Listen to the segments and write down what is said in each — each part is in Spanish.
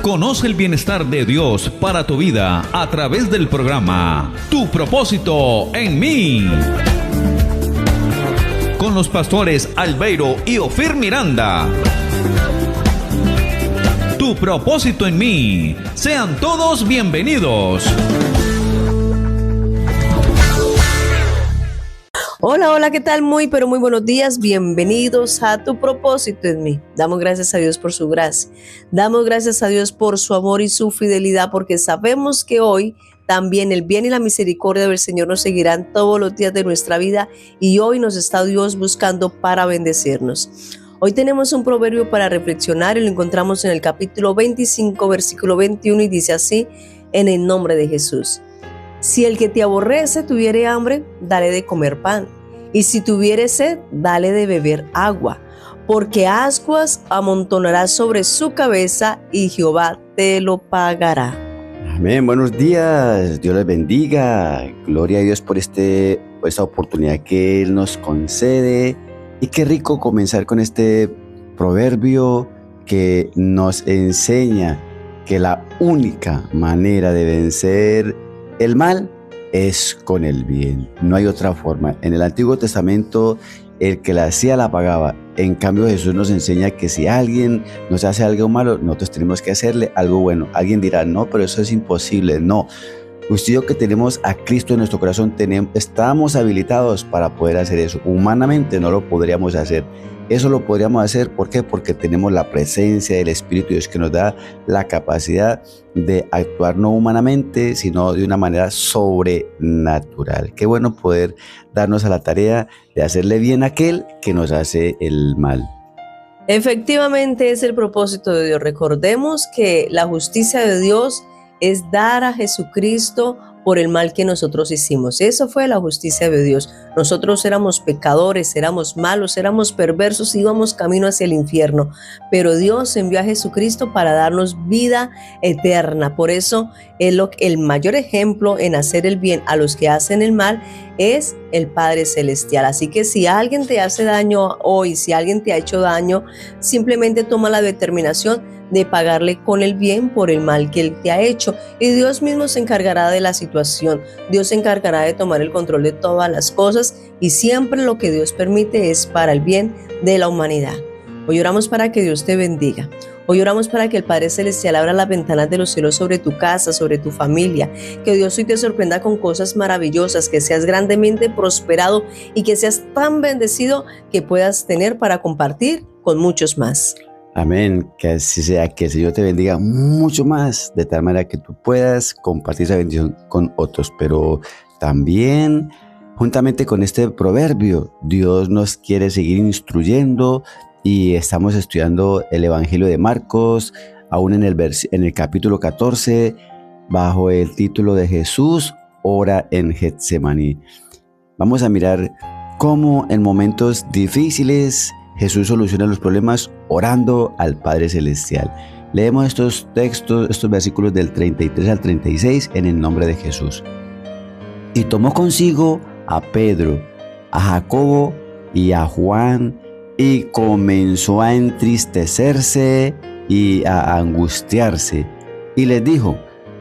Conoce el bienestar de Dios para tu vida a través del programa Tu propósito en mí, con los pastores Albeiro y Ofir Miranda. Tu propósito en mí. Sean todos bienvenidos. Hola, hola, ¿qué tal? Muy buenos días. Bienvenidos a Tu propósito en mí. Damos gracias a Dios por su gracia. Damos gracias a Dios por su amor y su fidelidad, porque sabemos que hoy también el bien y la misericordia del Señor nos seguirán todos los días de nuestra vida, y hoy nos está Dios buscando para bendecirnos. Hoy tenemos un proverbio para reflexionar y lo encontramos en el capítulo 25, versículo 21, y dice así: en el nombre de Jesús. Si el que te aborrece tuviere hambre, dale de comer pan, y si tuviere sed, dale de beber agua, porque ascuas amontonarás sobre su cabeza y Jehová te lo pagará. Amén, buenos días, Dios les bendiga, gloria a Dios por esta oportunidad que Él nos concede, y qué rico comenzar con este proverbio que nos enseña que la única manera de vencer el mal es con el bien, no hay otra forma. En el Antiguo Testamento el que la hacía la pagaba. En cambio, Jesús nos enseña que si alguien nos hace algo malo, nosotros tenemos que hacerle algo bueno. Alguien dirá, no, pero eso es imposible. No, usted y yo que tenemos a Cristo en nuestro corazón, estamos habilitados para poder hacer eso. Humanamente no lo podríamos hacer. Eso lo podríamos hacer, ¿por qué? Porque tenemos la presencia del Espíritu de Dios que nos da la capacidad de actuar no humanamente, sino de una manera sobrenatural. Qué bueno poder darnos a la tarea de hacerle bien a aquel que nos hace el mal. Efectivamente, es el propósito de Dios. Recordemos que la justicia de Dios es dar a Jesucristo por el mal que nosotros hicimos. Eso fue la justicia de Dios. Nosotros éramos pecadores, éramos malos, éramos perversos, íbamos camino hacia el infierno, pero Dios envió a Jesucristo para darnos vida eterna. Por eso el mayor ejemplo en hacer el bien a los que hacen el mal es el Padre Celestial. Así que si alguien te hace daño hoy, si alguien te ha hecho daño, simplemente toma la determinación de pagarle con el bien por el mal que Él te ha hecho, y Dios mismo se encargará de la situación. Dios se encargará de tomar el control de todas las cosas, y siempre lo que Dios permite es para el bien de la humanidad. Hoy oramos para que Dios te bendiga. Hoy oramos para que el Padre Celestial abra las ventanas de los cielos sobre tu casa, sobre tu familia. Que Dios hoy te sorprenda con cosas maravillosas, que seas grandemente prosperado y que seas tan bendecido que puedas tener para compartir con muchos más. Amén, que así sea, que el Señor te bendiga mucho más, de tal manera que tú puedas compartir esa bendición con otros. Pero también, juntamente con este proverbio, Dios nos quiere seguir instruyendo, y estamos estudiando el Evangelio de Marcos, aún en el capítulo 14, bajo el título de Jesús ora en Getsemaní. Vamos a mirar cómo en momentos difíciles Jesús soluciona los problemas orando al Padre Celestial. Leemos estos textos, estos versículos del 33 al 36 en el nombre de Jesús. Y tomó consigo a Pedro, a Jacobo y a Juan, y comenzó a entristecerse y a angustiarse. Y les dijo: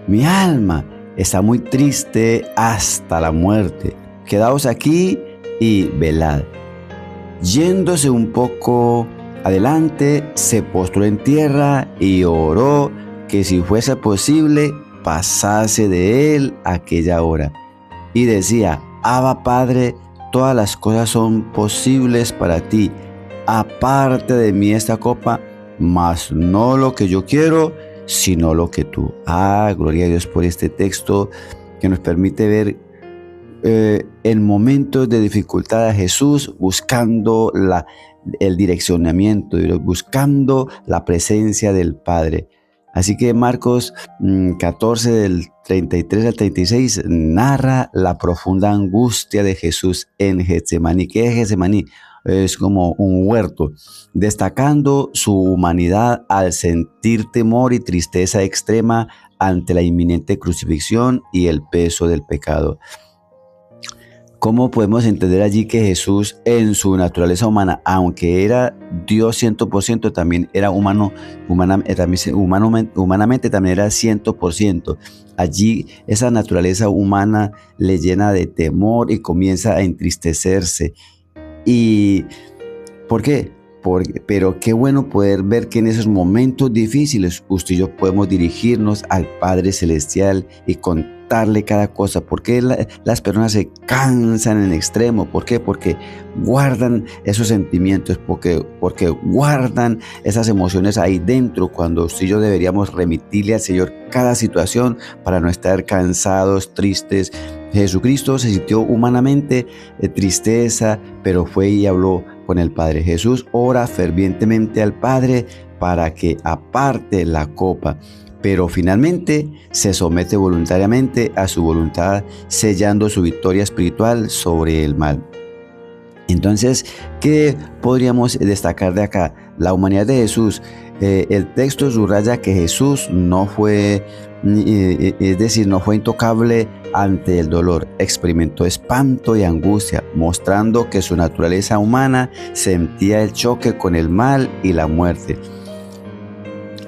mi alma está muy triste hasta la muerte. Quedaos aquí y velad. Yéndose un poco adelante, se postró en tierra y oró que si fuese posible pasase de él aquella hora. Y decía: Abba, Padre, todas las cosas son posibles para ti. Aparte de mí esta copa, mas no lo que yo quiero, sino lo que tú. Gloria a Dios por este texto que nos permite ver en momentos de dificultad a Jesús buscando el direccionamiento, buscando la presencia del Padre. Así que Marcos 14 del 33 al 36 narra la profunda angustia de Jesús en Getsemaní. ¿Qué es Getsemaní? Es como un huerto, destacando su humanidad al sentir temor y tristeza extrema ante la inminente crucifixión y el peso del pecado. ¿Cómo podemos entender allí que Jesús en su naturaleza humana, aunque era Dios 100%, también era humanamente también era 100%? Allí esa naturaleza humana le llena de temor y comienza a entristecerse. ¿Y por qué? Pero qué bueno poder ver que en esos momentos difíciles usted y yo podemos dirigirnos al Padre Celestial y contarle cada cosa. ¿Por qué las personas se cansan en extremo? ¿Por qué? Porque guardan esos sentimientos, porque guardan esas emociones ahí dentro, cuando usted y yo deberíamos remitirle al Señor cada situación para no estar cansados, tristes. Jesucristo se sintió humanamente tristeza, pero fue y habló con el Padre. Jesús ora fervientemente al Padre para que aparte la copa, pero finalmente se somete voluntariamente a su voluntad, sellando su victoria espiritual sobre el mal. Entonces, ¿qué podríamos destacar de acá? La humanidad de Jesús. El texto subraya que Jesús no fue, es decir, no fue intocable ante el dolor. Experimentó espanto y angustia, mostrando que su naturaleza humana sentía el choque con el mal y la muerte.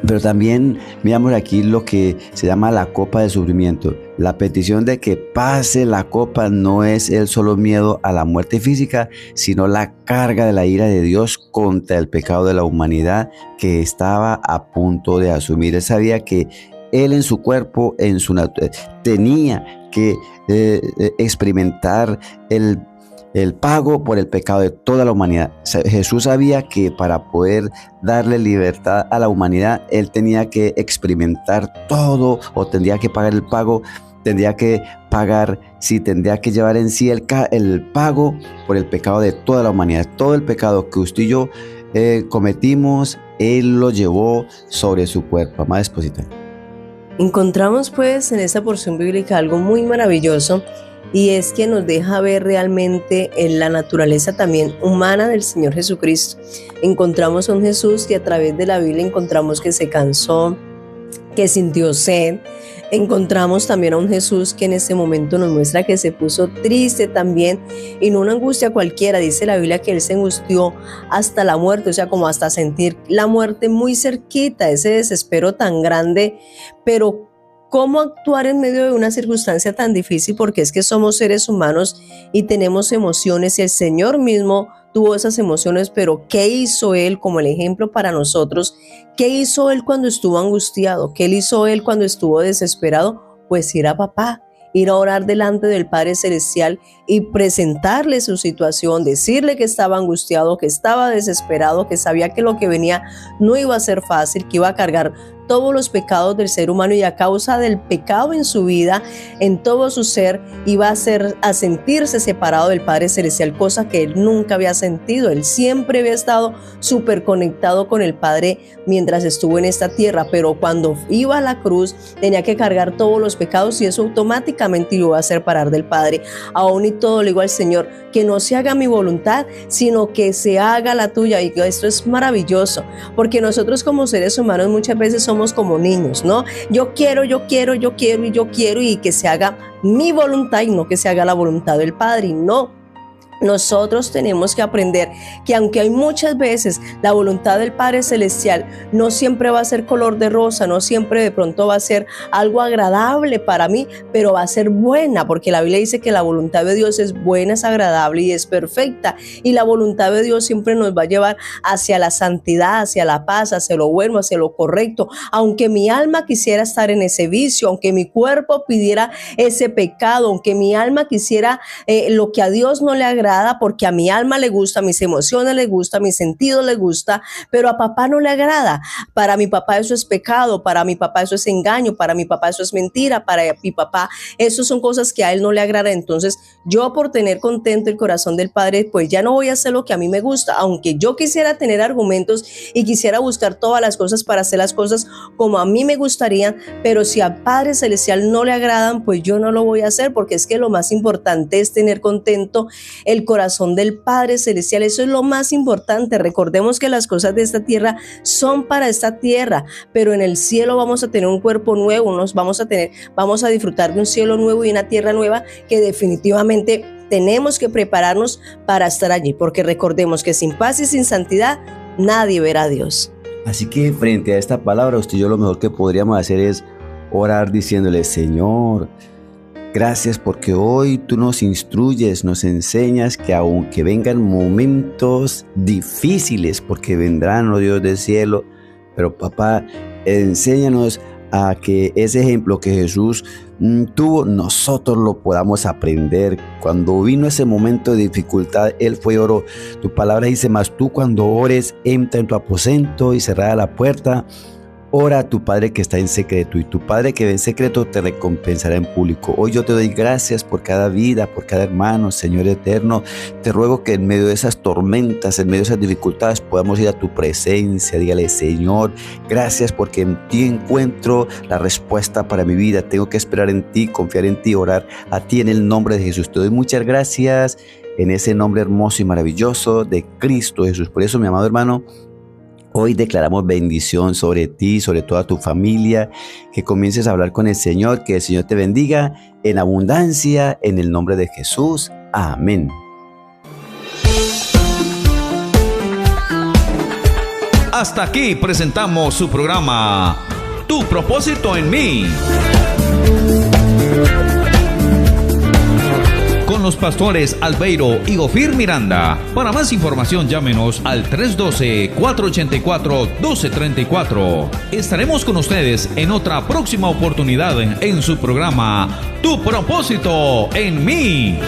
Pero también miramos aquí lo que se llama la copa del sufrimiento. La petición de que pase la copa no es el solo miedo a la muerte física, sino la carga de la ira de Dios contra el pecado de la humanidad que estaba a punto de asumir. Él sabía que él en su cuerpo, en su tenía que experimentar el pago por el pecado de toda la humanidad. Jesús sabía que para poder darle libertad a la humanidad, él tenía que experimentar todo, o tendría que pagar el pago, tendría que llevar en sí el pago por el pecado de toda la humanidad. Todo el pecado que usted y yo cometimos, él lo llevó sobre su cuerpo. Amada esposita. Encontramos pues en esta porción bíblica algo muy maravilloso, y es que nos deja ver realmente en la naturaleza también humana del Señor Jesucristo. Encontramos a un Jesús que a través de la Biblia encontramos que se cansó, que sintió sed. Encontramos también a un Jesús que en este momento nos muestra que se puso triste también, y no una angustia cualquiera. Dice la Biblia que él se angustió hasta la muerte, o sea, como hasta sentir la muerte muy cerquita, ese desespero tan grande. Pero ¿cómo actuar en medio de una circunstancia tan difícil? Porque es que somos seres humanos y tenemos emociones, y el Señor mismo tuvo esas emociones, pero ¿qué hizo Él como el ejemplo para nosotros? ¿Qué hizo Él cuando estuvo angustiado? ¿Qué hizo Él cuando estuvo desesperado? Pues ir a papá, ir a orar delante del Padre Celestial y presentarle su situación, decirle que estaba angustiado, que estaba desesperado, que sabía que lo que venía no iba a ser fácil, que iba a cargar todos los pecados del ser humano, y a causa del pecado en su vida, en todo su ser, iba a sentirse separado del Padre Celestial, cosa que él nunca había sentido. Él siempre había estado súper conectado con el Padre mientras estuvo en esta tierra, pero cuando iba a la cruz tenía que cargar todos los pecados, y eso automáticamente lo iba a separar del Padre. Aún y todo le digo al Señor, que no se haga mi voluntad, sino que se haga la tuya. Y esto es maravilloso, porque nosotros como seres humanos muchas veces somos como niños, ¿no? Yo quiero, y que se haga mi voluntad y no que se haga la voluntad del Padre. Y no, nosotros tenemos que aprender que aunque hay muchas veces la voluntad del Padre Celestial no siempre va a ser color de rosa, no siempre de pronto va a ser algo agradable para mí, pero va a ser buena, porque la Biblia dice que la voluntad de Dios es buena, es agradable y es perfecta, y la voluntad de Dios siempre nos va a llevar hacia la santidad, hacia la paz, hacia lo bueno, hacia lo correcto. Aunque mi alma quisiera estar en ese vicio, aunque mi cuerpo pidiera ese pecado, aunque mi alma quisiera lo que a Dios no le agrada, porque a mi alma le gusta, a mis emociones le gusta, a mis sentidos le gusta, pero a papá no le agrada. Para mi papá eso es pecado, para mi papá eso es engaño, para mi papá eso es mentira, para mi papá eso son cosas que a él no le agrada. Entonces yo, por tener contento el corazón del Padre, pues ya no voy a hacer lo que a mí me gusta, aunque yo quisiera tener argumentos y quisiera buscar todas las cosas para hacer las cosas como a mí me gustaría, pero si al Padre Celestial no le agradan, pues yo no lo voy a hacer, porque es que lo más importante es tener contento el corazón del Padre Celestial. Eso es lo más importante. Recordemos que las cosas de esta tierra son para esta tierra, pero en el cielo vamos a tener un cuerpo nuevo, vamos a disfrutar de un cielo nuevo y una tierra nueva que definitivamente tenemos que prepararnos para estar allí, porque recordemos que sin paz y sin santidad nadie verá a Dios. Así que frente a esta palabra, usted y yo lo mejor que podríamos hacer es orar diciéndole: Señor, gracias porque hoy tú nos instruyes, nos enseñas que aunque vengan momentos difíciles, porque vendrán, oh Dios del cielo, pero papá, enséñanos a que ese ejemplo que Jesús tuvo, nosotros lo podamos aprender. Cuando vino ese momento de dificultad, Él fue y oró. Tu palabra dice: mas tú cuando ores, entra en tu aposento y cerrada la puerta, ora a tu Padre que está en secreto, y tu Padre que ve en secreto te recompensará en público. Hoy yo te doy gracias por cada vida, por cada hermano, Señor eterno. Te ruego que en medio de esas tormentas, en medio de esas dificultades, podamos ir a tu presencia. Dígale: Señor, gracias porque en ti encuentro la respuesta para mi vida. Tengo que esperar en ti, confiar en ti, orar a ti en el nombre de Jesús. Te doy muchas gracias en ese nombre hermoso y maravilloso de Cristo Jesús. Por eso, mi amado hermano, hoy declaramos bendición sobre ti, sobre toda tu familia, que comiences a hablar con el Señor, que el Señor te bendiga en abundancia, en el nombre de Jesús. Amén. Hasta aquí presentamos su programa, Tu propósito en mí, con los pastores Albeiro y Ofir Miranda. Para más información, llámenos al 312-484-1234. Estaremos con ustedes en otra próxima oportunidad en su programa, Tu propósito en mí.